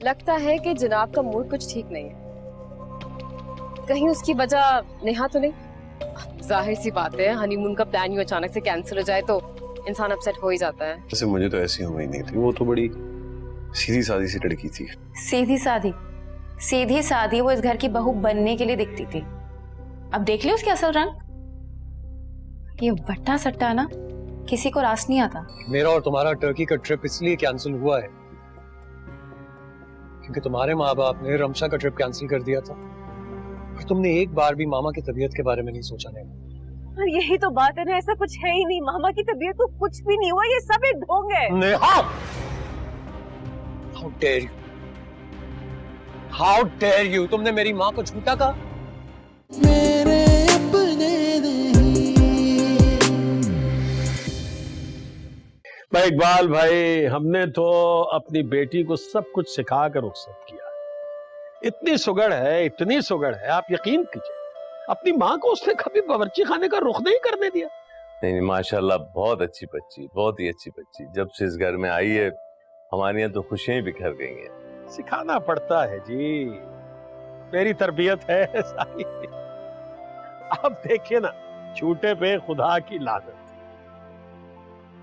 लगता है कि जनाब का मूड कुछ ठीक नहीं है। कहीं उसकी वजह नेहा तो नहीं? जाहिर सी बात है, हनीमून का प्लान यूं अचानक से कैंसिल हो जाए तो इंसान अपसेट हो ही जाता है। वैसे मुझे तो ऐसी उम्मीद नहीं थी, वो तो बड़ी सीधी सादी सी लड़की थी। सीधी सादी? सीधी सादी वो इस घर की बहू बनने के लिए दिखती थी। अब देख ले उसके असल रंग। ये वट्टा सट्टा ना किसी को रास नहीं आता। मेरा और तुम्हारा टर्की का ट्रिप इसलिए कैंसिल हुआ है क्योंकि तुम्हारे माँ बाप ने रमशा का ट्रिप कैंसिल कर दिया था और तुमने एक बार भी मामा की तबीयत के बारे में नहीं सोचा। नहीं, और यही तो बात है ना, ऐसा कुछ है ही नहीं। मामा की तबीयत को कुछ भी नहीं हुआ, ये सब एक ढोंग है। Neha! How dare you? How dare you? तुमने मेरी माँ को झूठा कहा। मेरे अपने नहीं। भाई इकबाल भाई, हमने तो अपनी बेटी को सब कुछ सिखा कर रुखसत किया। इतनी सुगड़ है, इतनी सुगड़ है, आप यकीन कीजिए अपनी माँ को उसने कभी बावर्ची खाने का रुख नहीं करने दिया। नहीं माशाल्लाह, बहुत अच्छी बच्ची, बहुत ही अच्छी बच्ची। जब से इस घर में आई है हमारे यहाँ तो खुशियां बिखर गई हैं। सिखाना पड़ता है जी, मेरी तरबियत है सारी। आप देखिए ना, झूठे पे खुदा की लानत।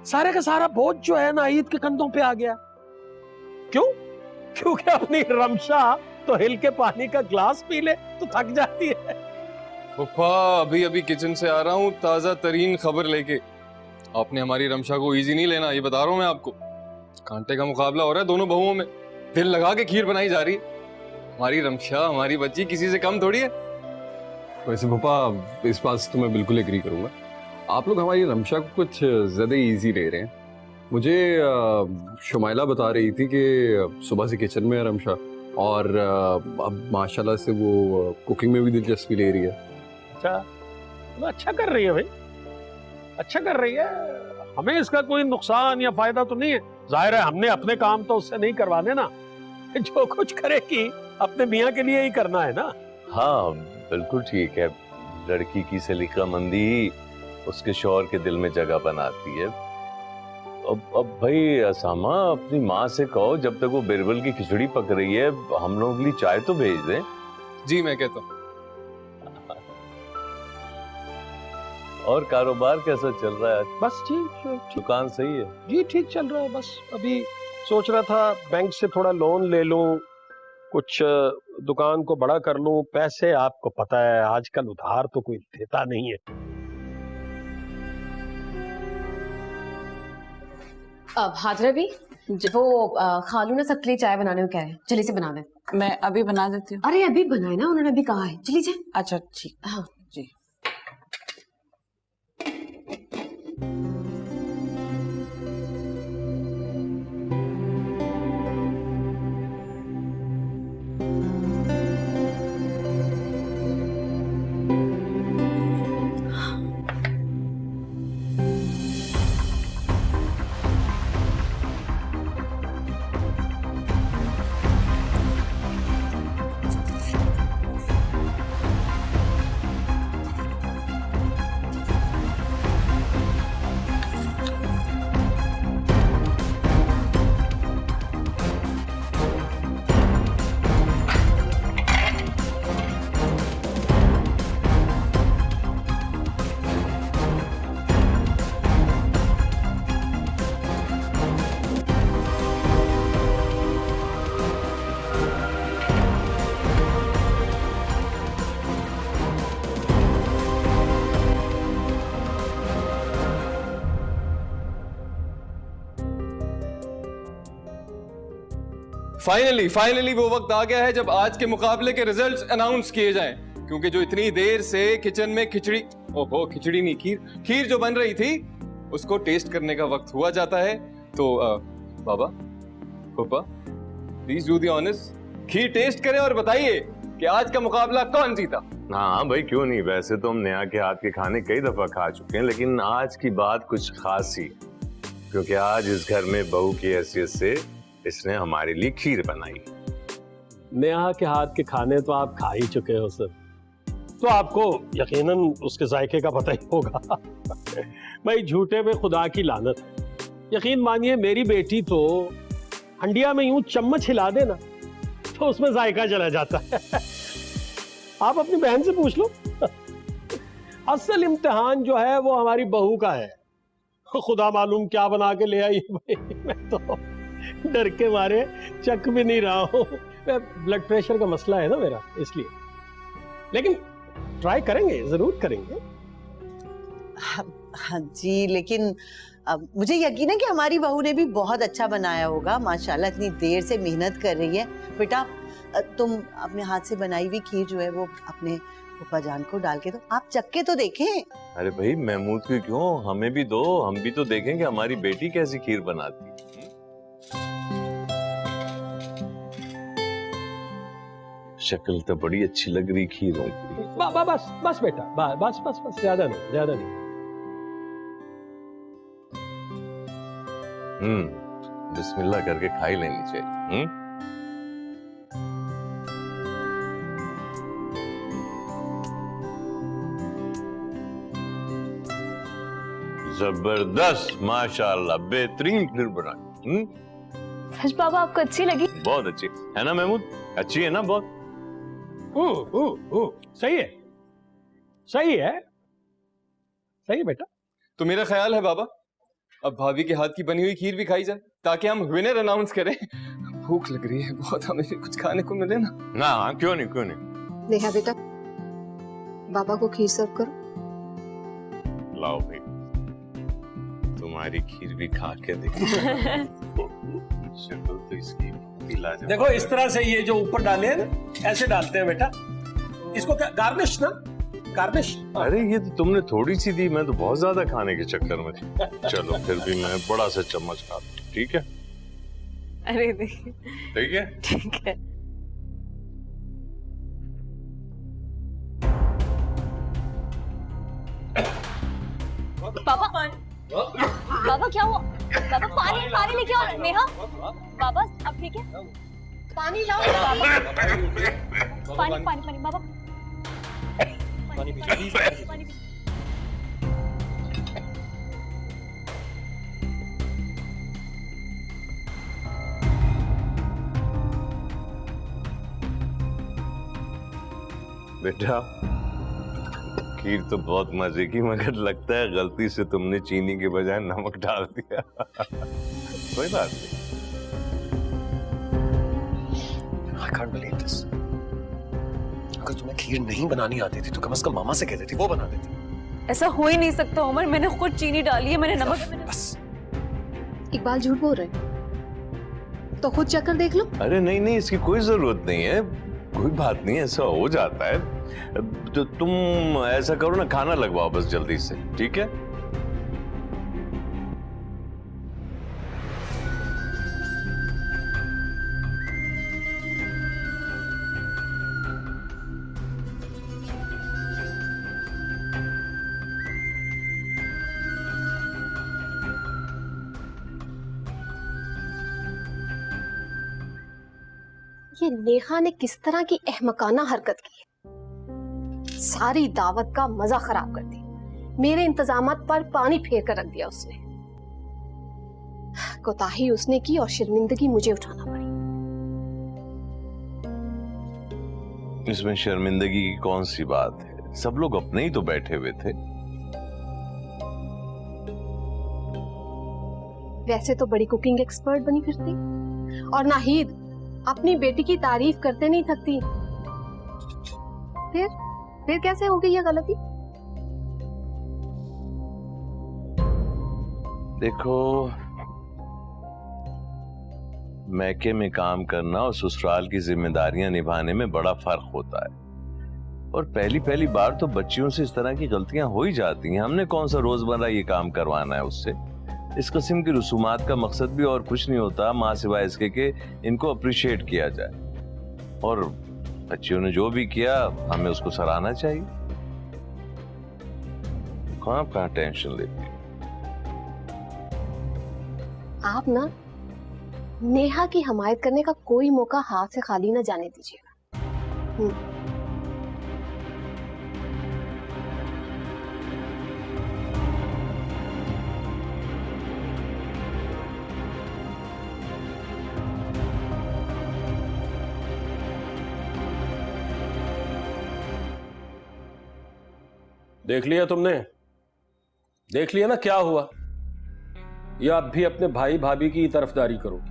सारे का सारा बोझ जो है ना ईद के कंधों पे आ गया। क्यों? क्योंकि अपनी रमशा तो हिल के पानी का ग्लास पी ले तो थक जाती है। पप्पा अभी अभी किचन से आ रहा हूँ ताजा तरीन खबर लेके। आपने हमारी रमशा को इजी नहीं लेना, ये बता रहा हूँ मैं आपको। कांटे का मुकाबला हो रहा है दोनों बहुओं में, दिल लगा के खीर बनाई जा रही है। हमारी रमशा, हमारी बच्ची किसी से कम थोड़ी है। वैसे पापा इस बात से तो मैं बिल्कुल एग्री करूंगा। आप लोग हमारी रमशा को कुछ ज्यादा इजी ले रहे हैं। मुझे शुमाइला बता रही थी कि सुबह से किचन में है रमशा और अब माशाल्लाह से वो कुकिंग में भी दिलचस्पी ले रही है। अच्छा, तो अच्छा कर रही है भाई, अच्छा कर रही है। हमें इसका कोई नुकसान या फायदा तो नहीं है। जाहिर है हमने अपने काम तो उससे नहीं करवाने ना, जो कुछ करेगी अपने मियाँ के लिए ही करना है ना। हाँ बिल्कुल ठीक है, लड़की की सलीकामंदी ही उसके शौहर के दिल में जगह बनाती है। अब भाई असामा, अपनी माँ से कहो जब तक वो बिरबल की खिचड़ी पक रही है हम लोगों के लिए चाय तो भेज दें। जी मैं कहता हूँ। और कारोबार कैसा चल रहा है? बस ठीक, दुकान सही है जी, ठीक चल रहा है। बस अभी सोच रहा था बैंक से थोड़ा लोन ले लूं, कुछ दुकान को बड़ा कर लूं। पैसे आपको पता है आजकल उधार तो कोई देता नहीं है। अब हाजरा भी वो खालू ना सबके लिए चाय बनाने को कह रहे हैं, जल्दी से बना दे। मैं अभी बना देती हूँ। अरे अभी बनाए ना, उन्होंने अभी कहा है। चली जाए। अच्छा ठीक। हाँ जी। फाइनली वो वक्त आ गया है जब आज के मुकाबले के रिजल्ट्स अनाउंस किए जाएं, क्योंकि जो इतनी देर से किचन में खिचड़ी नहीं खीर जो बन रही थी उसको टेस्ट करने का वक्त हुआ जाता है। तो बाबा पापा please do the honest, kheer taste करें और बताइए कि आज का मुकाबला कौन जीता। हाँ भाई क्यों नहीं, वैसे तो हम नेहा के हाथ के खाने कई दफा खा चुके हैं, लेकिन आज की बात कुछ खास ही, क्योंकि आज इस घर में बहू की हैसियत से इसने हमारे लिए खीर बनाई। नेहा के हाथ के खाने तो आप खा ही चुके हो सर, तो आपको यकीनन उसके जायके का पता ही होगा। भाई झूठे पे खुदा की लानत है। यकीन मानिए मेरी बेटी तो हंडिया में यूं चम्मच हिला देना तो उसमें जायका चला जाता है। आप अपनी बहन से पूछ लो। असल इम्तिहान जो है वो हमारी बहू का है। खुदा मालूम क्या बना के ले आई भाई, मैं तो डर के मारे चक भी नहीं रहा हूँ। ब्लड प्रेशर का मसला है ना मेरा, इसलिए। लेकिन ट्राई करेंगे, जरूर करेंगे। हाँ जी, लेकिन मुझे यकीन है कि हमारी बहू ने भी बहुत अच्छा बनाया होगा। माशाल्लाह इतनी देर से मेहनत कर रही है। बेटा तुम अपने हाथ से बनाई हुई खीर जो है वो अपने फूफा जान को डाल के दो, आप चख के तो देखें। अरे भाई महमूद की क्यों, हमें भी दो, हम भी तो देखेंगे हमारी बेटी कैसी खीर बनाती है। शक्ल तो बड़ी अच्छी लग रही खीरों की। बस बस बेटा, बस बस बस, ज्यादा नहीं, ज्यादा नहीं। बिस्मिल्लाह करके खा ही लेनी चाहिए। जबरदस्त, माशाल्लाह, बेहतरीन खीर बनाई। सच पापा आपको अच्छी लगी? बहुत अच्छी है ना महमूद, अच्छी है ना बहुत। सही है, सही है, सही है बेटा। तो मेरा ख्याल है बाबा, अब भाभी के हाथ की बनी हुई खीर भी खाई जाए ताकि हम विनर अनाउंस करें। भूख लग रही है बहुत, हमें भी कुछ खाने को मिले ना। ना क्यों नहीं, क्यों नहीं। नेहा बेटा, बाबा को खीर सर्व करो। लाओ भाई, तुम्हारी खीर भी खा के देखो। शक्ल तो इसकी लाजवाब। देखो इस तरह से ये जो ऊपर डाले हैं ना, ऐसे डालते हैं बेटा। इसको क्या गार्निश ना, गार्निश। अरे ये तो तुमने थोड़ी सी दी, मैं तो बहुत ज्यादा खाने के चक्कर में थी। चलो फिर भी मैं बड़ा सा चम्मच खा लूं, ठीक है? अरे देखिए, ठीक है, ठीक है। पापा पापा क्या हुआ? पापा पानी पानी लेके आओ। नेहा बाबा अब ठीक है? पानी लाओ पापा। पानी पानी पानी बाबा, पानी पानी। बेटा खीर तो बहुत मजे की, मगर लगता है गलती से तुमने चीनी के बजाय नमक डाल दिया। कोई बात नहीं। I can't believe this. अगर तुम्हें खीर नहीं बनानी आती थी तो कम से कम मामा से कह देती, वो बना देती। ऐसा हो ही नहीं सकता उमर, मैंने खुद चीनी डाली है, मैंने नमक। बस इकबाल झूठ बोल रहे हैं, तो खुद चक्कर देख लो। अरे नहीं नहीं, इसकी कोई जरूरत नहीं है, कोई बात नहीं, ऐसा हो जाता है। तो तुम ऐसा करो ना, खाना लगवाओ बस जल्दी से, ठीक है? ये नेहा ने किस तरह की अहमकाना हरकत की, सारी दावत का मजा खराब कर दी। मेरे इंतजामात पर पानी फेर कर रख दिया उसने। कोताही उसने की और शर्मिंदगी मुझे उठाना पड़ी। इसमें शर्मिंदगी की कौन सी बात है? सब लोग अपने ही तो बैठे हुए थे। वैसे तो बड़ी कुकिंग एक्सपर्ट बनी फिरती, और नाहिद अपनी बेटी की तारीफ करते नहीं थकती। फिर कैसे हो गई ये गलती? देखो, मैके में काम करना और ससुराल की जिम्मेदारियां निभाने में बड़ा फर्क होता है। और पहली पहली बार तो बच्चियों से इस तरह की गलतियां हो ही जाती हैं। हमने कौन सा रोजमर्रा ये काम करवाना है उससे। इस किस्म की रसूमात का मकसद भी और कुछ नहीं होता माँ सिवाय इसके कि इनको अप्रिशिएट किया जाए। और बच्चियों ने जो भी किया हमें उसको सराहना चाहिए। कहाँ टेंशन लेती? आप ना नेहा की हमायत करने का कोई मौका हाथ से खाली ना जाने दीजिएगा। देख लिया तुमने? देख लिया ना क्या हुआ? या अब भी अपने भाई भाभी की तरफदारी करोगी?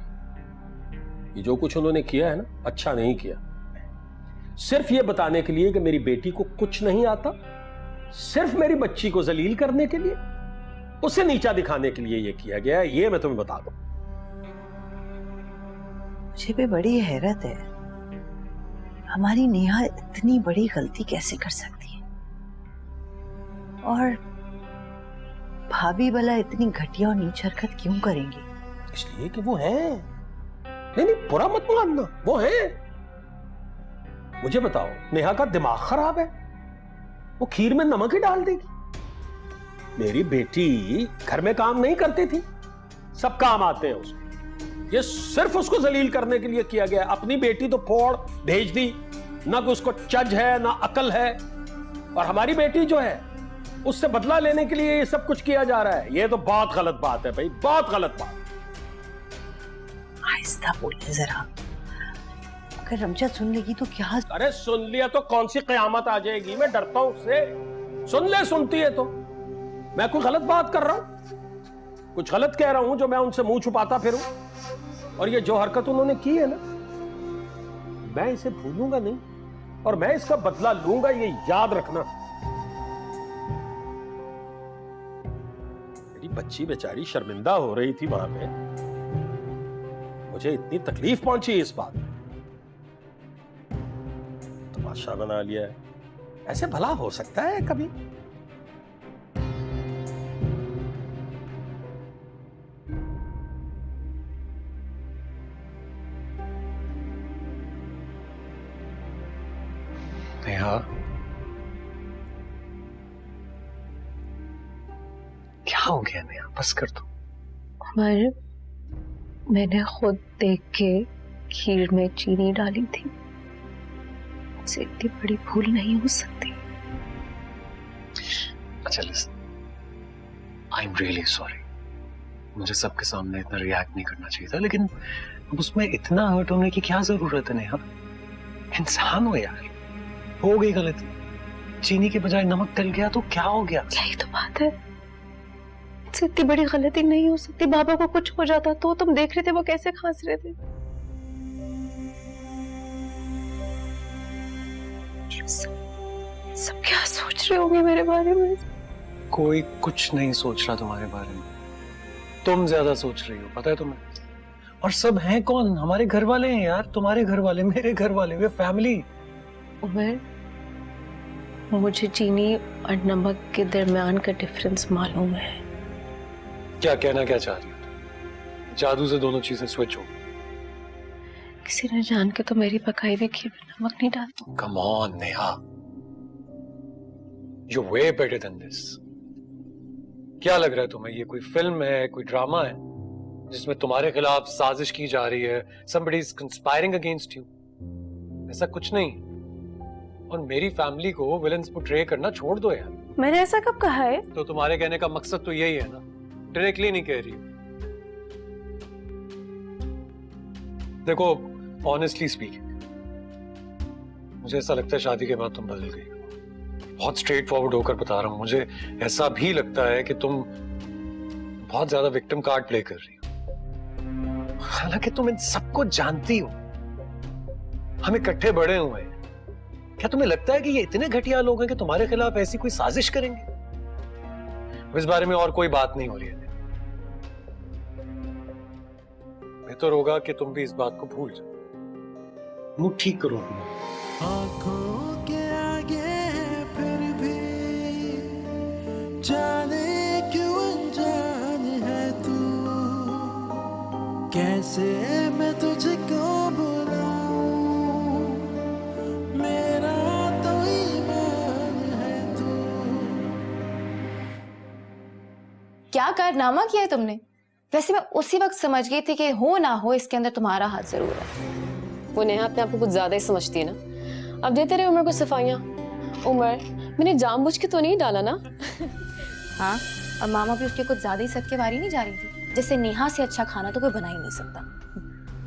ये जो कुछ उन्होंने किया है ना, अच्छा नहीं किया। सिर्फ ये बताने के लिए कि मेरी बेटी को कुछ नहीं आता, सिर्फ मेरी बच्ची को जलील करने के लिए, उसे नीचा दिखाने के लिए ये किया गया है, ये मैं तुम्हें बता दूं। मुझे भी बड़ी हैरत है, हमारी नेहा इतनी बड़ी गलती कैसे कर सकती है, और भाभी भला इतनी घटिया और नीच हरकत क्यों करेंगी? इसलिए कि वो है। नहीं नहीं, बुरा मत मानना, वो है। मुझे बताओ, नेहा का दिमाग खराब है? वो खीर में नमक ही डाल देगी? मेरी बेटी घर में काम नहीं करती थी, सब काम आते हैं उसको। ये सिर्फ उसको जलील करने के लिए किया गया। अपनी बेटी तो फोड़ भेज दी, ना कोई उसको चज है ना अकल है, और हमारी बेटी जो है उससे बदला लेने के लिए ये सब कुछ किया जा रहा है। ये तो बहुत गलत बात है भाई, बहुत गलत बात। आहिस्ता बोलिए जरा, अगर रमजा सुन लेगी तो क्या? अरे सुन लिया तो कौन सी कयामत आ जाएगी? मैं डरता हूं उससे। सुन ले, सुनती है तो। मैं कोई गलत बात कर रहा हूं, कुछ गलत कह रहा हूं जो मैं उनसे मुंह छुपाता फिरूं? और ये जो हरकत उन्होंने की है ना, मैं इसे भूलूंगा नहीं, और मैं इसका बदला लूंगा, ये याद रखना। मेरी बच्ची बेचारी शर्मिंदा हो रही थी वहां पे, मुझे इतनी तकलीफ पहुंची इस बात, तमाशा बना लिया है। ऐसे भला हो सकता है कभी? नेहा, क्या हो गया नेहा? बस कर दो। उमर, मैंने खुद देख के खीर में चीनी डाली थी, मुझसे इतनी बड़ी भूल नहीं हो सकती। अच्छा listen, I am really sorry. मुझे सबके सामने इतना रिएक्ट नहीं करना चाहिए था, लेकिन अब उसमें इतना हर्ट होने की क्या जरूरत है नेहा? इंसान हो यार, हो गई गलती, चीनी के बजाय नमक डल गया तो क्या हो गया? यही तो बात है, मुझसे इतनी बड़ी गलती नहीं हो सकती। बाबा को कुछ हो जाता तो तुम देख रहे थे वो कैसे खांस रहे थे। सब क्या सोच रहे होंगे मेरे बारे में? कोई कुछ नहीं सोच रहा तुम्हारे बारे में, तुम ज्यादा सोच रही हो, पता है तुम्हें। और सब हैं कौन? हमारे घर वाले हैं यार, तुम्हारे घर वाले, मेरे घर वाले, वे फैमिली। उमर, मुझे चीनी और नमक के दरमियान का डिफरेंस मालूम है। क्या कहना क्या चाह रही हो? जादू से दोनों चीजें स्विच हो? किसी ने जान के तो मेरी पकाई हुई खीर में नमक नहीं डालता। Come on Neha, you way better than this. क्या लग रहा है तुम्हें ये कोई फिल्म है, कोई ड्रामा है जिसमें तुम्हारे खिलाफ साजिश की जा रही है? somebody is conspiring against you? ऐसा कुछ नहीं। और मेरी फैमिली को विलेंस पोर्ट्रे करना छोड़ दो यार। मैंने ऐसा कब कहा है? तो तुम्हारे कहने का मकसद तो यही है ना, डायरेक्टली नहीं कह रही। देखो, ऑनेस्टली स्पीकिंग, मुझे ऐसा लगता है शादी के बाद तुम बदल गई। बहुत स्ट्रेट फॉरवर्ड होकर बता रहा हूं, मुझे ऐसा भी लगता है कि तुम बहुत ज्यादा विक्टिम कार्ड प्ले कर रही हो। हालांकि तुम इन सबको जानती हो, हम इकट्ठे बड़े हुए हैं। क्या तुम्हें लगता है कि ये इतने घटिया लोग हैं कि तुम्हारे खिलाफ ऐसी कोई साजिश करेंगे? इस बारे में और कोई बात नहीं हो रही है। बेहतर होगा कि तुम भी इस बात को भूल जाओ, मुंह ठीक करो अपना। आंखों के आगे फिर भी जाने क्यों अनजान है तू, कैसे मैं तुझको बुलाऊं, मेरा तो ईमान है तू। क्या कारनामा किया है तुमने? वैसे मैं उसी वक्त समझ गई थी कि हो ना हो इसके अंदर तुम्हारा हाथ जरूर है। वो नेहा अपने आप को कुछ ज्यादा ही समझती है ना। अब देते रहे उमर को सफाइयां। उमर, मैंने जानबूझ के तो नहीं डाला ना? हाँ, और मामा भी उसके कुछ ज्यादा ही सदके वारी नहीं जा रही थी। जैसे नेहा से अच्छा खाना तो कोई बना ही नहीं सकता।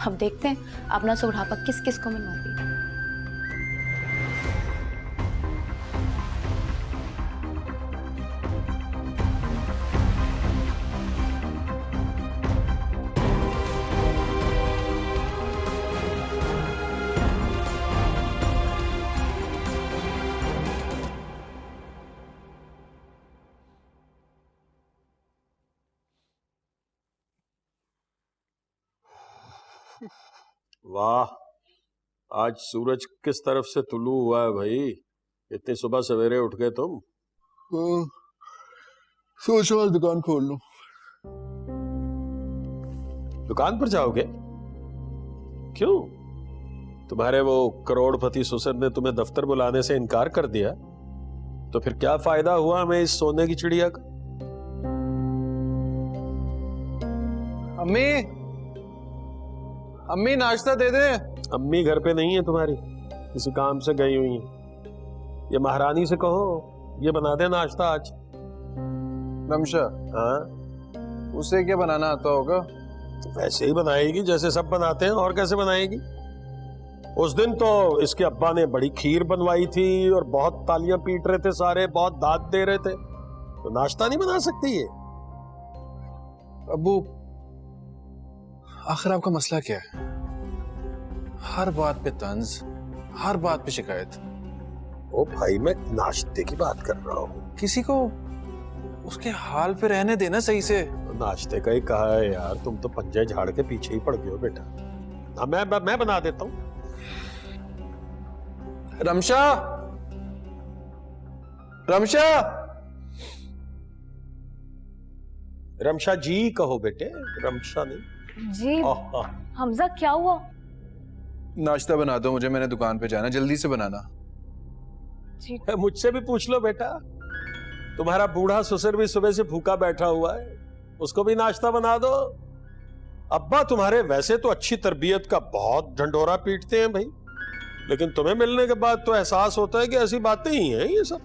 अब देखते हैं अपना सुढ़ापा किस किस को मिलवाती है। वाह, आज सूरज किस तरफ से तुलू हुआ है भाई। इतनी सुबह सवेरे उठ गए तुम। सोच रहा हूं दुकान खोल लूं। दुकान पर जाओगे? क्यों? तुम्हारे वो करोड़पति ससुर ने तुम्हें दफ्तर बुलाने से इनकार कर दिया, तो फिर क्या फायदा हुआ हमें इस सोने की चिड़िया का? अम्मी, अम्मी नाश्ता दे दे। अम्मी घर पे नहीं है तुम्हारी, किसी काम से गई हुई है। ये महारानी से कहो ये बना दे नाश्ता आज। रमशा, हाँ, उसे क्या बनाना आता होगा? वैसे ही बनाएगी जैसे सब बनाते हैं, और कैसे बनाएगी। उस दिन तो इसके अब्बा ने बड़ी खीर बनवाई थी और बहुत तालियां पीट रहे थे सारे, बहुत दाद दे रहे थे। तो नाश्ता नहीं बना सकती ये? अबू, आखिर आपका मसला क्या है? हर बात पे तंज, हर बात पे शिकायत। ओ भाई, मैं नाश्ते की बात कर रहा हूँ। किसी को उसके हाल पे रहने देना सही से। नाश्ते का ही कहा है यार, तुम तो पंजे झाड़ के पीछे ही पड़ गए हो बेटा। हाँ, मैं बना देता हूँ। रमशा, रमशा, रमशा जी कहो बेटे, रमशा नहीं। जी आहा, हमजा, क्या हुआ? नाश्ता बना दो मुझे, मैंने दुकान पे जाना, जल्दी से बनाना। जी मुझसे भी पूछ लो बेटा। तुम्हारा बूढ़ा ससुर भी सुबह से भूखा बैठा हुआ है, उसको भी नाश्ता बना दो। अब्बा तुम्हारे वैसे तो अच्छी तरबियत का बहुत ढंढोरा पीटते हैं भाई, लेकिन तुम्हें मिलने के बाद तो एहसास होता है कि ऐसी बातें ही हैं ये सब।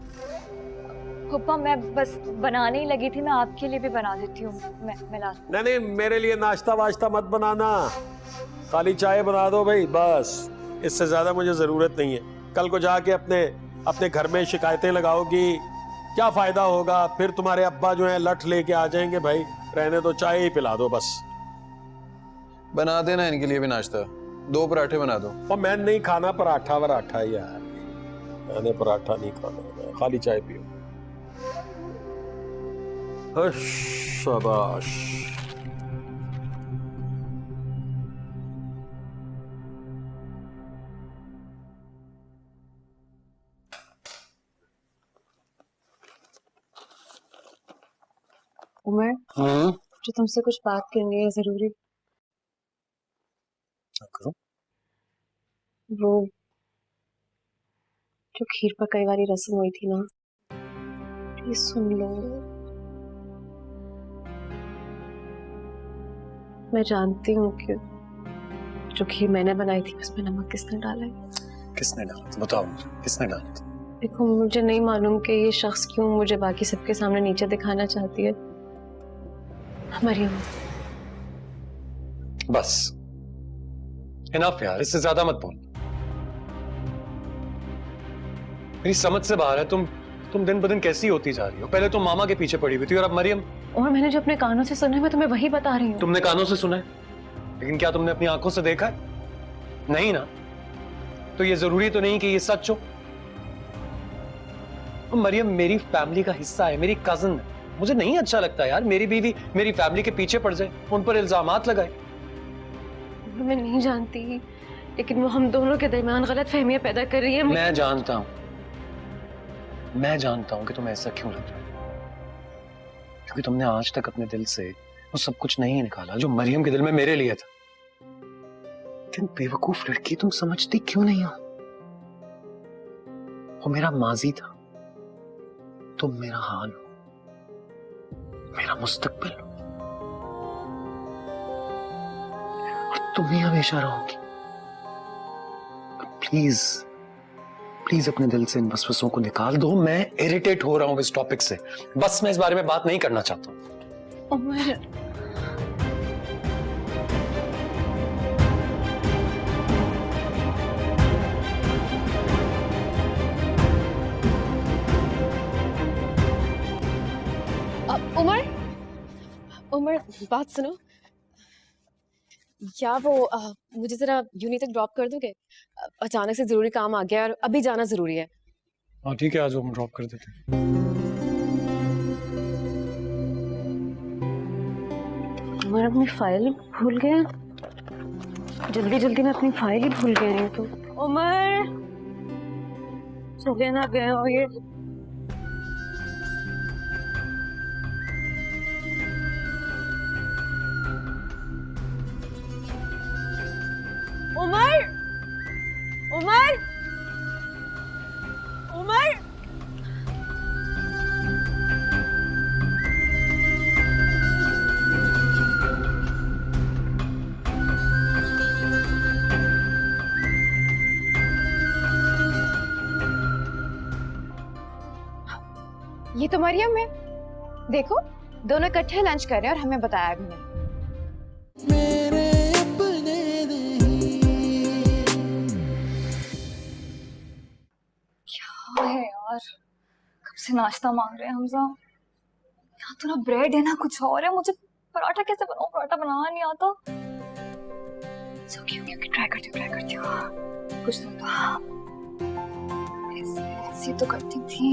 पप्पा, मैं बस बनाने ही लगी थी, मैं आपके लिए भी बना देती हूँ। मैं ला। नहीं, मेरे लिए नाश्ता वाश्ता मत बनाना, खाली चाय बना दो भाई बस। इससे ज्यादा मुझे जरूरत नहीं है। कल को जाके अपने घर में शिकायतें लगाओगी, क्या फायदा होगा? फिर तुम्हारे अब्बा जो है लठ लेके आ जाएंगे। भाई रहने दो, चाय ही पिला दो बस। बना देना इनके लिए भी नाश्ता, 2 पराठे बना दो। और मैं नहीं खाना पराठा वराठा यार, मैंने पराठा नहीं खाना, खाली चाय पियो। शाबाश। उमर, जो तुमसे कुछ बात करनी है जरूरी। करो। वो जो खीर पकाई वाली रस्म हुई थी ना, प्लीज सुन लो। मैं जानती हूँ कि जो खीर मैंने बनाई थी उसमें नमक किसने डाला है। किसने डाला था? बताओ मुझे, किसने डाला था? देखो, मुझे नहीं मालूम कि ये शख्स क्यों मुझे बाकी सबके सामने नीचे दिखाना चाहती है। मरियम, बस इनफ यार, इससे ज्यादा मत बोल। मेरी समझ से बाहर है। तुम दिन ब दिन कैसी होती जा रही हो। पहले तुम मामा के पीछे पड़ी हुई थी और अब मरियम। और मैंने जो अपने कानों से सुना है मैं तुम्हें वही बता रही हूँ। तुमने कानों से सुना है, लेकिन क्या तुमने अपनी आंखों से देखा है? नहीं ना। तो ये जरूरी तो नहीं कि ये सच हो। मरियम मेरी फैमिली का हिस्सा है, मेरी कजन है। मुझे नहीं अच्छा लगता यार मेरी बीवी मेरी फैमिली के पीछे पड़ जाए, उन पर इल्जामात लगाए। मैं नहीं जानती, लेकिन वो हम दोनों के दरमियान गलत फहमियां पैदा कर रही है। मैं जानता हूं कि तुम्हें ऐसा क्यों लग रहा है, क्योंकि तुमने आज तक अपने दिल से वो सब कुछ नहीं निकाला जो मरियम के दिल में मेरे लिए था। लेकिन बेवकूफ लड़की, तुम समझती क्यों नहीं हो? वो मेरा माजी था, तुम मेरा हाल हो, मेरा मुस्तकबिल हो, और तुम ही हमेशा रहोगी। प्लीज अपने दिल से इन वसवसों को निकाल दो। मैं इरिटेट हो रहा हूं इस टॉपिक से। बस मैं इस बारे में बात नहीं करना चाहता हूं। उमर, उमर, बात सुनो। क्या वो मुझे जरा यूनी तक ड्रॉप कर दोगे? अचानक से जरूरी काम आ गया और अभी जाना जरूरी है। हाँ ठीक है, आज हम ड्रॉप कर देते हैं। उमर, अपनी फाइल भूल गए। जल्दी जल्दी मैं अपनी फाइल ही भूल गई हूँ तो। उमर चले ना गए हो ये। उमर उमर उमर ये तो मरियम है, देखो दोनों इकट्ठे लंच कर रहे हैं और हमें बताया भी नहीं। मेरे अपने नहीं। क्या है यार, कब से नाश्ता मांग रहे हैं हमजा। यहाँ तो ना ब्रेड है ना कुछ और है। मुझे पराठा कैसे बनाऊं, पराठा बनाना नहीं आता। ओके ट्राई करती हूँ कुछ तो ऐसे तो करती थी।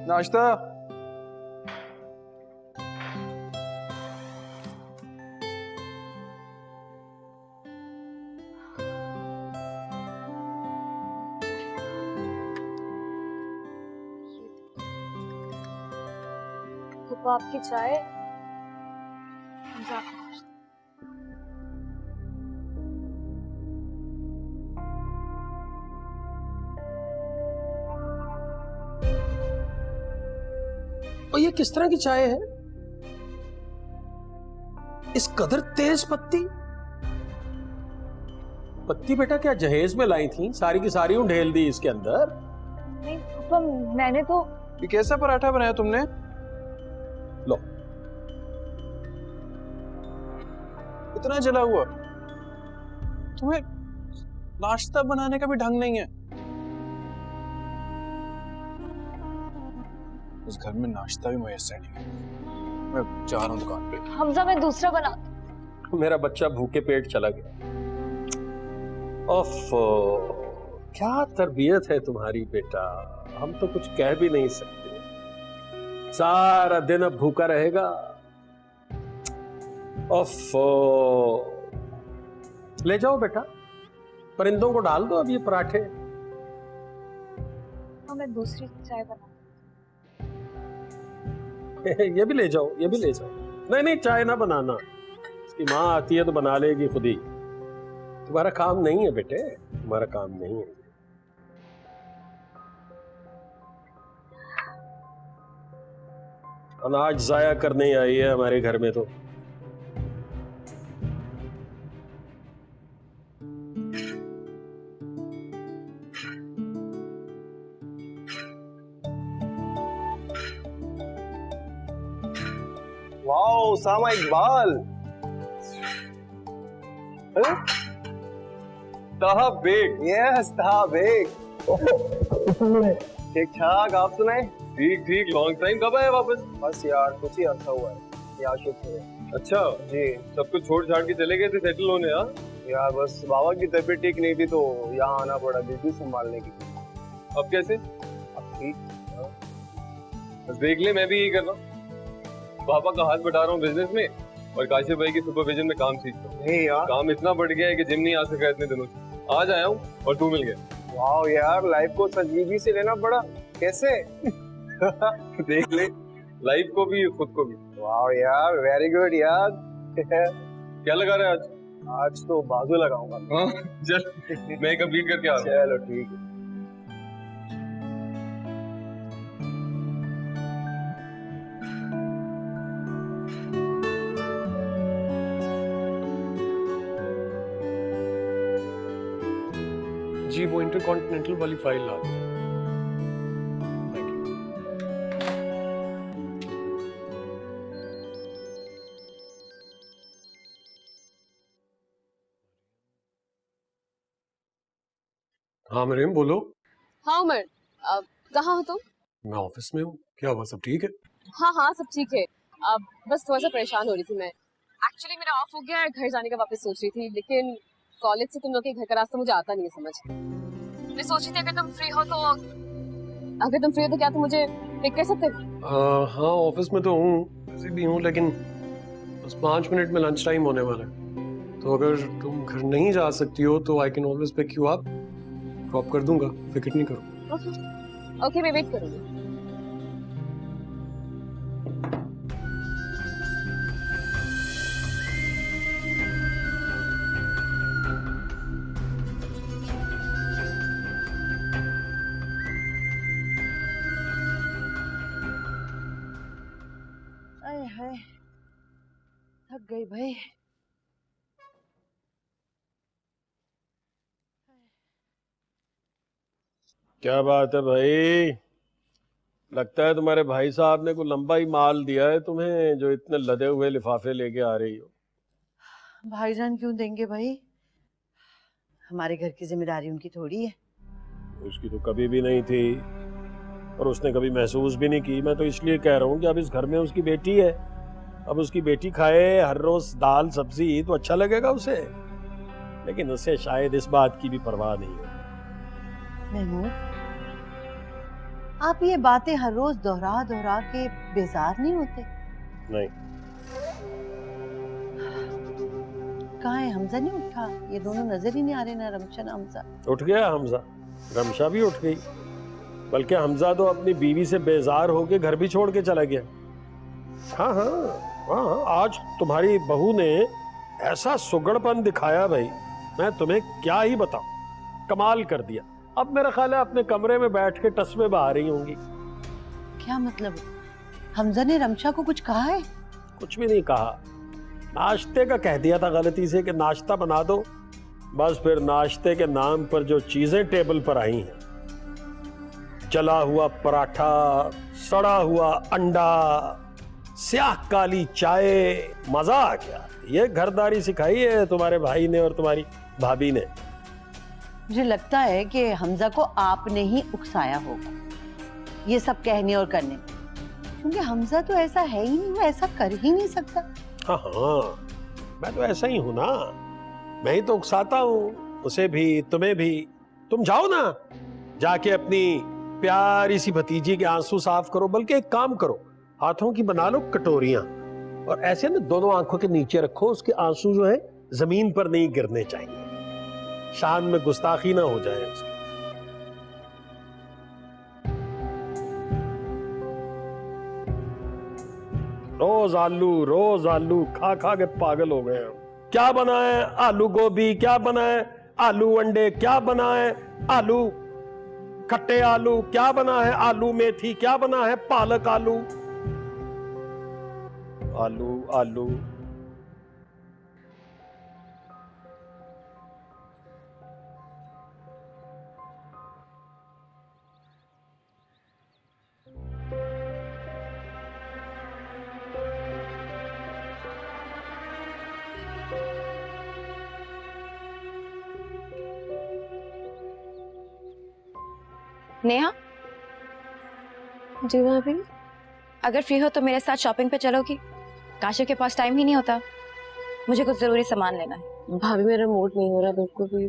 नाश्ता। पापा आपकी चाय। और ये किस तरह की चाय है? इस कदर तेज पत्ती। पत्ती बेटा क्या जहेज में लाई थी? सारी की सारी ढेल दी इसके अंदर। नहीं पापा, मैंने तो। ये कैसा पराठा बनाया तुमने? लो, इतना जला हुआ। तुम्हें नाश्ता बनाने का भी ढंग नहीं है। इस घर में नाश्ता भी मुयस्सर नहीं है। मैं जा रहा हूँ दुकान पे। हमजा मैं दूसरा बना। मेरा बच्चा भूखे पेट चला गया। ओफो, क्या तरबियत है तुम्हारी बेटा। हम तो कुछ कह भी नहीं सकते। सारा दिन अब भूखा रहेगा। ओफो, ले जाओ बेटा, परिंदों को डाल दो अब ये पराठे। हाँ मैं दूसरी चाय बना। ये भी ले जाओ, ये भी ले जाओ। नहीं नहीं, चाय ना बनाना, इसकी माँ आती है तो बना लेगी खुद ही। तुम्हारा काम नहीं है बेटे, तुम्हारा काम नहीं है। अनाज जाया करने आई है हमारे घर में तो। वाओ सामा इकबाल। ताहा बेग। यस ताहा बेग। ठीक ठाक, आप सुनाए? ठीक ठीक, लॉन्ग टाइम, कब आए वापस? बस यार कुछ ही अर्सा हुआ है, यहाँ शिफ्ट हुए। अच्छा जी सब कुछ छोड़ छाड़ के चले गए थे सेटल होने? हाँ यार बस बाबा की तबीयत ठीक नहीं थी तो यहाँ आना पड़ा बिजनेस संभालने की। अब कैसे? अब ठीक। बस देख ले, मैं भी यही कर रहा हूँ, पापा का हाथ बटा रहा हूँ बिजनेस में और काशिफ भाई की सुपरविजन में काम सीख रहा हूँ। नहीं यार, काम इतना बढ़ गया है कि जिम नहीं आ सका इतने दिनों से। आज आया हूँ और तू मिल गया। वाओ यार, लाइफ को संजीदगी से लेना पड़ा, कैसे? देख ले, लाइफ को भी खुद को भी। वाओ यार, वेरी गुड यार। क्या लगा रहा है आज? आज तो बाजू लगाऊंगा। हाँ चल, मैं कंप्लीट करके आ रहा हूँ। चलो ठीक है। जी वो इंटरकॉन्टिनेंटल वाली फाइल ला दीजिए। Thank you. हाँ मरियम बोलो। हाँ उमर, कहाँ हो तुम? मैं ऑफिस में हूँ। क्या हुआ, सब ठीक है? हाँ हाँ सब ठीक है। बस थोड़ा सा परेशान हो रही थी मैं। एक्चुअली मेरा ऑफ हो गया है, घर जाने का वापस सोच रही थी, लेकिन कॉलेज से तुम लोग के घर का रास्ता मुझे आता नहीं है समझ। मैं सोच रही थी अगर तुम फ्री हो तो क्या तुम मुझे पिक कर सकते हो? हाँ ऑफिस में तो हूँ, बिजी भी हूँ, लेकिन बस 5 मिनट में लंच टाइम होने वाला है। तो अगर तुम घर नहीं जा सकती हो तो I can always pick you up, drop कर दूंगा, फिक्र नहीं करो। ओके मैं वेट करूंगी। आय हाय, थक गई भाई। क्या बात है भाई, लगता है तुम्हारे भाई साहब ने कोई लंबा ही माल दिया है तुम्हें, जो इतने लदे हुए लिफाफे लेके आ रही हो। भाईजान क्यों देंगे भाई, हमारे घर की जिम्मेदारी उनकी थोड़ी है। उसकी तो कभी भी नहीं थी और उसने कभी महसूस भी नहीं की। मैं तो इसलिए कह रहा हूँ कि अब इस घर में उसकी बेटी है, अब उसकी बेटी खाए हर रोज दाल सब्जी तो अच्छा लगेगा उसे, लेकिन उसे शायद इस बात की भी परवाह नहीं है। महमूद, आप ये बातें हर रोज दोहरा दोहरा के बेजार नहीं होते? नहीं। कहाँ है हमजा? नहीं उठा? ये दोनों नजर ही नहीं आ रहे, ना रमशा ना हमजा। उठ गया हमजा, रमशा भी उठ गई, बल्कि हमजा तो अपनी बीवी से बेजार होके घर भी छोड़ के चला गया। हाँ हाँ हाँ, आज तुम्हारी बहू ने ऐसा सुगड़पन दिखाया भाई, मैं तुम्हें क्या ही बताऊं, कमाल कर दिया। अब मेरा ख्याल है अपने कमरे में बैठ के टस्मे बहा रही होंगी। क्या मतलब, हमजा ने रमशा को कुछ कहा है? कुछ भी नहीं कहा, नाश्ते का कह दिया था गलती से कि नाश्ता बना दो, बस फिर नाश्ते के नाम पर जो चीजें टेबल पर आई हैं, जला हुआ पराठा, सड़ा हुआ अंडा, स्याह काली चाय, मजा आ गया। ये घरदारी सिखाई है तुम्हारे भाई ने और तुम्हारी भाभी ने। मुझे लगता है कि हमजा को आपने ही उकसाया होगा ये सब कहने और करने, क्योंकि हमजा तो ऐसा है ही नहीं, वो ऐसा कर ही नहीं सकता। हाँ हाँ, मैं तो ऐसा ही हूं ना, मैं ही तो उकसाता हूँ उसे भी तुम्हें भी। तुम जाओ ना, जाके अपनी प्यारी सी भतीजी के आंसू साफ करो, बल्कि एक काम करो, हाथों की बना लो कटोरियां और ऐसे ना दोनों आंखों के नीचे रखो, उसके आंसू जो है जमीन पर नहीं गिरने चाहिए, शान में गुस्ताखी ना हो जाए उसकी। रोज आलू खा खा के पागल हो गए हम। क्या बना है? आलू गोभी। क्या बना है? आलू अंडे। क्या बना है? आलू खट्टे आलू। क्या बना है? आलू मेथी। क्या बना है? पालक आलू। आलू आलू। नेहा, जी भाभी। अगर फ्री हो तो मेरे साथ शॉपिंग पे चलोगी? काशिफ के पास टाइम ही नहीं होता, मुझे कुछ जरूरी सामान लेना है। भाभी मेरा मूड नहीं हो रहा बिल्कुल भी।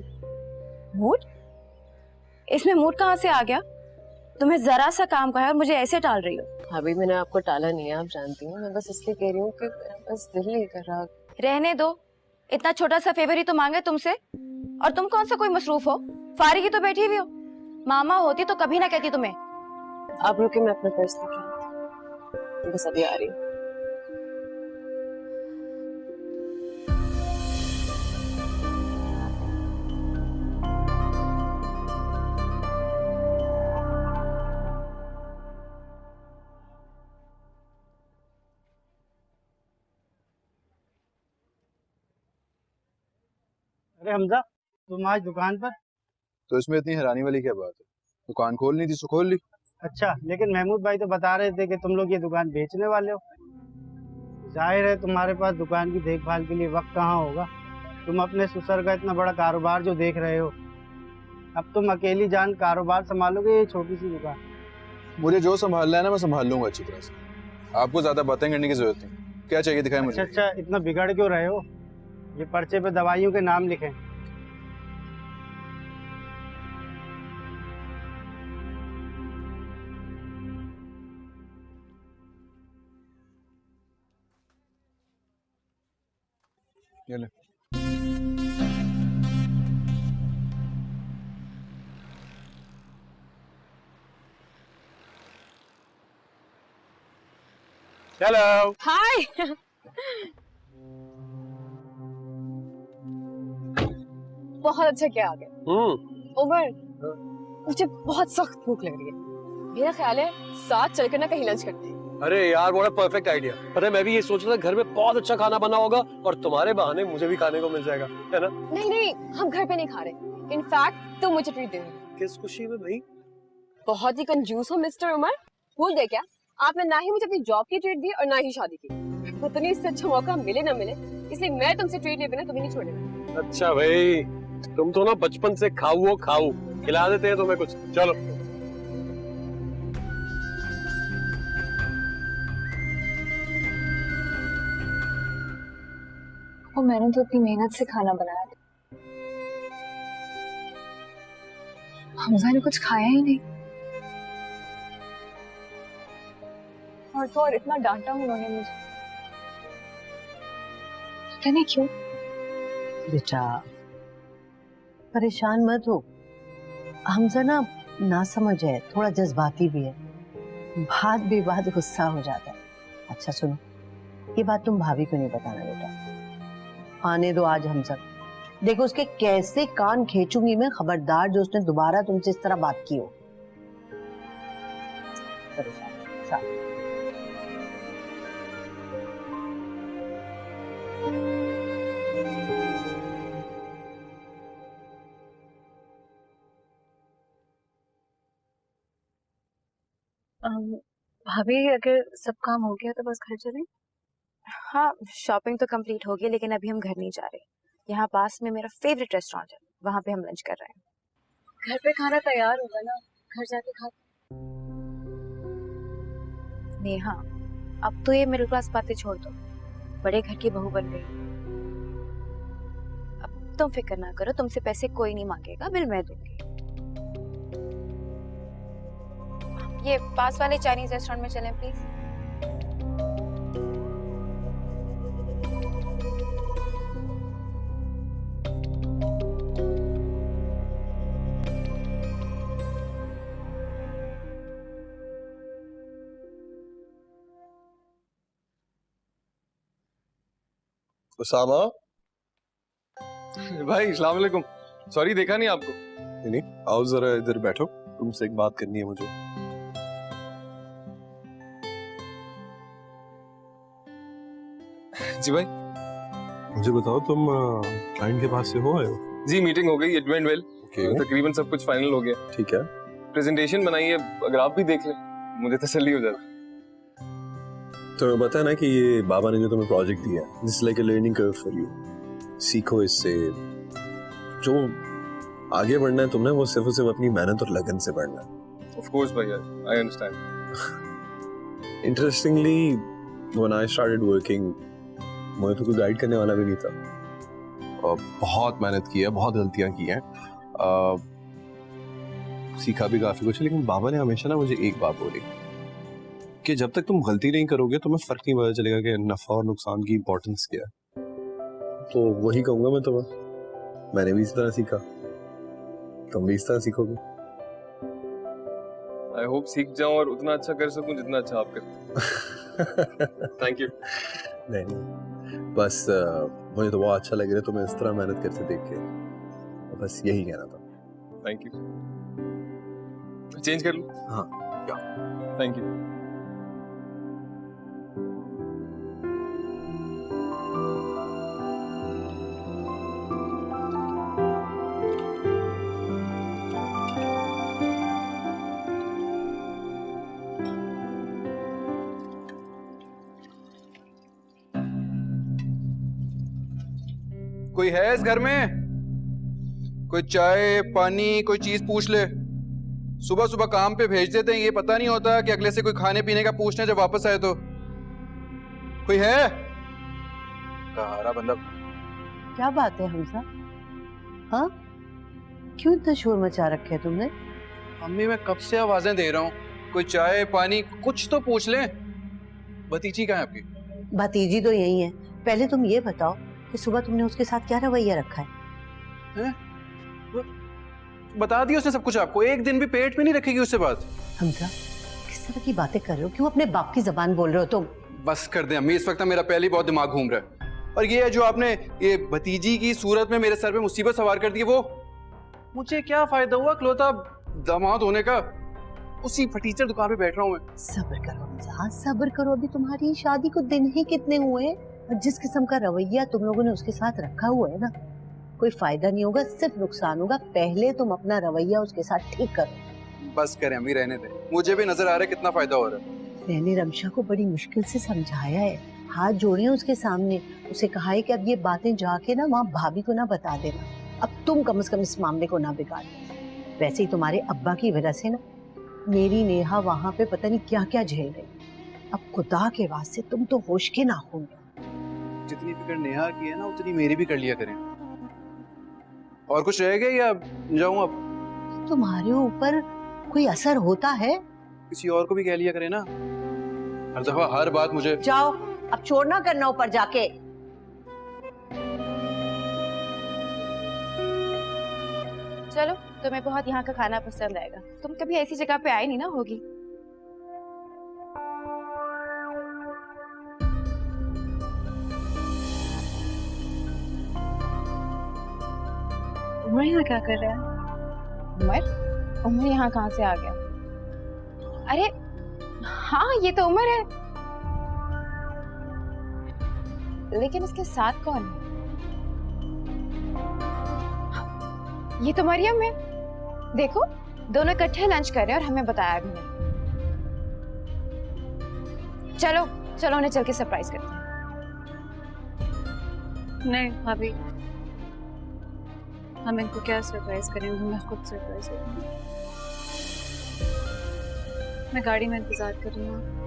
मूड? इसमें मूड कहाँ से आ गया? तुम्हें जरा सा काम का है और मुझे ऐसे टाल रही हो। भाभी मैंने आपको टाला नहीं है, आप जानती हैं। मैं बस इसलिए कह रही हूँ कि बस दिल नहीं कर रहा। रहने दो, इतना छोटा सा फेवर ही तो मांगे तुमसे, और तुम कौन सा कोई मसरूफ हो? फारिग ही तो बैठी हुई हो। मामा होती तो कभी ना कहती तुम्हें। आप रुके, मैं अपना पर्स लेके आती हूँ। बस अभी आ रही हूँ। अरे हमजा, तुम आज दुकान पर? तो इसमें इतनी हैरानी वाली क्या बात है? दुकान खोलनी थी तो खोल ली। अच्छा, लेकिन महमूद भाई तो बता रहे थे कि तुम लोग ये दुकान बेचने वाले हो। जाहिर है तुम्हारे पास दुकान की देखभाल के लिए वक्त कहाँ होगा। तुम अपने ससुर का इतना बड़ा कारोबार जो देख रहे हो, अब तुम अकेली जान कारोबार संभालोगे ये छोटी सी दुकान? मुझे जो संभालना है ना मैं संभाल लूंगा अच्छी तरह से। आपको ज्यादा बातें करने की जरूरत नहीं। क्या चाहिए दिखाएं मुझे। अच्छा, इतना बिगड़ क्यों रहे हो? ये पर्चे पे दवाइयों के नाम लिखे। ये ले। हेलो। हाय। बहुत अच्छा क्या आ गया। उमर, मुझे बहुत सख्त भूख लग रही है। मेरा ख्याल है साथ चलकर ना कहीं लंच करते हैं। अरे यार, बड़ा परफेक्ट आइडिया। पता है, मैं भी ये सोच रहा था घर में बहुत अच्छा खाना बना होगा और तुम्हारे बहाने मुझे भी खाने को मिल जाएगा, है ना? नहीं नहीं, हम घर पे नहीं खा रहे। इनफैक्ट तुम मुझे ट्रीट दे रहे हो। किस खुशी में भाई? बहुत ही कंजूस हो मिस्टर उमर। भूल गए क्या? आपने ना ही मुझे अपनी जॉब की ट्रीट दी और ना ही शादी की। पता नहीं इससे अच्छा मौका मिले ना मिले, इसलिए मैं तुमसे ट्रीट लिए बिना तुम्हें नहीं छोड़ूंगा। अच्छा भाई, तुम तो ना बचपन से खाऊ खिला देते हैं तुम्हें कुछ। चलो। और मैंने तो अपनी मेहनत से खाना बनाया था, हमजा ने कुछ खाया ही नहीं। और तो और इतना डांटा उन्होंने मुझे, पता नहीं क्यों। बेटा परेशान मत हो। हमजा ना समझ है, थोड़ा जज्बाती भी है, बात बेबात गुस्सा हो जाता है। अच्छा सुनो, ये बात तुम भाभी को नहीं बताना बेटा। आने दो आज हमजा। देखो उसके कैसे कान खींचूंगी मैं, खबरदार जो उसने दोबारा तुमसे इस तरह बात की हो। परेशान साथ। भाभी अगर सब काम हो गया तो बस घर चलें। हाँ, शॉपिंग तो कंप्लीट हो गई, लेकिन अभी हम घर नहीं जा रहे। यहाँ पास में मेरा फेवरेट रेस्टोरेंट है, वहाँ पे हम लंच कर रहे हैं। घर पे खाना तैयार होगा ना, घर जाके खा। नेहा, अब तो ये मिडिल क्लास बातें छोड़ दो, बड़े घर की बहू बन गई। अब तुम फिक्र ना करो, तुमसे पैसे कोई नहीं मांगेगा, बिल मैं दूंगी। ये पास वाले चाइनीज रेस्टोरेंट में चलें प्लीज। उसामा। भाई अस्सलाम वालेकुम। सॉरी, देखा नहीं आपको। नहीं, आओ जरा इधर बैठो, तुमसे एक बात करनी है मुझे। जी भाई। मुझे बताओ, तुम क्लाइंट के पास से हो आए हो? जी, मीटिंग हो गई, इट वेंट वेल। तकरीबन सब कुछ फाइनल हो गया। ठीक है। प्रेजेंटेशन बनाई है, अगर आप भी देख लें मुझे तसल्ली हो जाती। तुम्हें पता है ना कि ये बाबा ने जो तुम्हें प्रोजेक्ट दिया है, this like a learning curve for you. सीखो इससे। जो आगे बढ़ना है तुमने, वो सिर्फ और सिर्फ अपनी मेहनत और लगन से बढ़ना है। Of course, भैया, I understand. Interestingly, when I started working, मुझे तो कोई गाइड करने वाला भी नहीं था। और बहुत मेहनत की है, बहुत गलतियां की हैं, सीखा भी काफी कुछ, लेकिन बाबा ने हमेशा ना मुझे एक बात बोली कि जब तक तुम गलती नहीं करोगे तुम्हें फर्क नहीं पता चलेगा कि नफा और नुकसान की इंपॉर्टेंस क्या है। तो वही कहूंगा मैं तुम्हें, मैंने भी इस तरह सीखा, तुम भी इस तरह सीखोगे। I hope सीख जाऊं और उतना अच्छा कर सकूं जितना अच्छा आप करते हैं। Thank you. नहीं, बस मुझे तो बहुत अच्छा लग रहा है तुम्हें इस तरह मेहनत करते देख के, बस यही कहना था। Thank you. चेंज कर लूं? हाँ, Thank you. कोई है इस घर में? कोई चाय पानी कोई चीज पूछ ले। सुबह सुबह काम पे भेज देते हैं, ये पता नहीं होता कि अगले से कोई खाने पीने का पूछना जब वापस आए तो। कोई है? कहारा बंदा। क्या बात है हमजा? हाँ, क्यों इतना शोर मचा रखे है तुमने? अम्मी मैं कब से आवाजें दे रहा हूँ, कोई चाय पानी कुछ तो पूछ ले। भतीजी कहाँ है आपकी? भतीजी तो यही है। पहले तुम ये बताओ कि सुबह तुमने उसके साथ क्या रवैया रखा है? बता दिया उसने सब कुछ आपको, एक दिन भी पेट में नहीं रखेगी उससे बात। हमजा, किस तरह की बातें कर रहे हो? क्यों अपने बाप की जबान बोल रहे हो तुम? बस कर दे अम्मी, इस वक्त मेरा पहले ही बहुत दिमाग घूम रहा है। और ये जो आपने ये भतीजी की सूरत में मेरे सर पे मुसीबत सवार कर दी, वो मुझे क्या फायदा हुआ इकलौता दामाद होने का? उसी फटीचर दुकान पे बैठ रहा हूँ मैं। सब्र करो हमजा, सब्र करो। अभी तुम्हारी शादी को दिन ही कितने हुए हैं, और जिस किस्म का रवैया तुम लोगों ने उसके साथ रखा हुआ है ना, कोई फायदा नहीं होगा, सिर्फ नुकसान होगा। पहले तुम अपना रवैया उसके साथ ठीक करो। बस करें अम्मी, रहने दे, मुझे भी नजर आ रहा है कितना फायदा हो रहा है। मैंने रमशा को बड़ी मुश्किल से समझाया है, हाथ जोड़े उसके सामने, उसे कहा है कि अब ये बातें जाके ना वहाँ भाभी को ना बता देना, अब तुम कम से कम इस मामले को ना बिगाड़। वैसे ही तुम्हारे अब्बा की वजह से ना मेरी नेहा वहाँ पे पता नहीं क्या क्या झेल रही। अब खुदा के वास्ते तुम तो होश के नाखून हो। जितनी फिक्र नेहा की है ना उतनी मेरी भी कर लिया करें। और कुछ रह गया या जाऊं अब? तुम्हारे ऊपर कोई असर होता है? किसी और को भी कह लिया करें ना, हर दफा हर बात मुझे। जाओ, अब चोर ना करना ऊपर जाके। चलो, तुम्हें बहुत यहाँ का खाना पसंद आएगा। तुम कभी ऐसी जगह पे आए नहीं ना होगी। उमर यहाँ क्या कर रहा है? उमर यहाँ कहाँ से आ गया? अरे हाँ, ये तो उमर है, लेकिन इसके साथ कौन है? ये तो मरियम है। देखो, दोनों इकट्ठे लंच कर रहे हैं और हमें बताया भी नहीं। चलो चलो उन्हें चल के सरप्राइज करते हैं। नहीं भाभी, हम इनको क्या सरप्राइज करेंगे, मैं खुद सरप्राइज करूंगी। मैं गाड़ी में इंतजार कर रही हूँ।